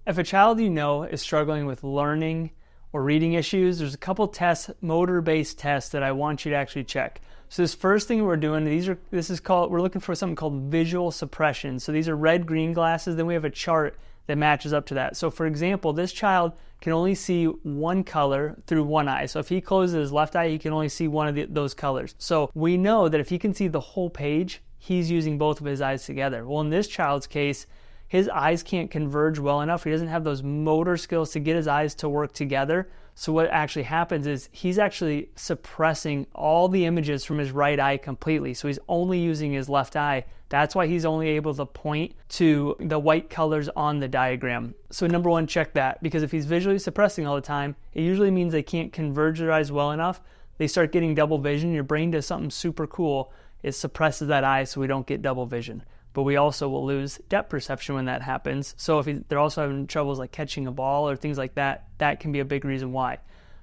If a child you know is struggling with learning or reading issues, there's a couple tests, motor-based tests that I want you to actually check. So this first thing we're doing, we're looking for something called visual suppression. So these are red-green glasses, then we have a chart that matches up to that. So for example, this child can only see one color through one eye. So if he closes his left eye, he can only see one of those colors. So we know that if he can see the whole page, he's using both of his eyes together. Well, in this child's case, his eyes can't converge well enough. He doesn't have those motor skills to get his eyes to work together. So what actually happens is he's actually suppressing all the images from his right eye completely. So he's only using his left eye. That's why he's only able to point to the white colors on the diagram. So number one, check that, because if he's visually suppressing all the time, it usually means they can't converge their eyes well enough. They start getting double vision. Your brain does something super cool. It suppresses that eye so we don't get double vision. But we also will lose depth perception when that happens. So if they're also having troubles like catching a ball or things like that, that can be a big reason why.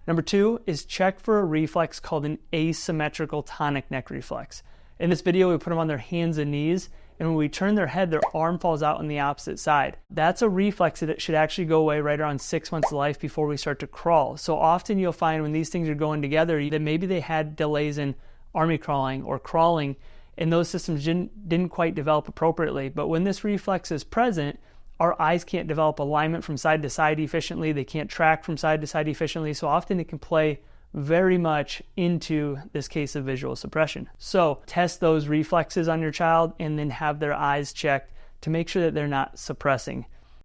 Number two is check for a reflex called an asymmetrical tonic neck reflex. In this video, we put them on their hands and knees, and when we turn their head, their arm falls out on the opposite side. That's a reflex that should actually go away right around 6 months of life before we start to crawl. So often you'll find when these things are going together that maybe they had delays in army crawling or crawling, and those systems didn't quite develop appropriately. But when this reflex is present, our eyes can't develop alignment from side to side efficiently. They can't track from side to side efficiently. So often it can play very much into this case of visual suppression. So test those reflexes on your child and then have their eyes checked to make sure that they're not suppressing.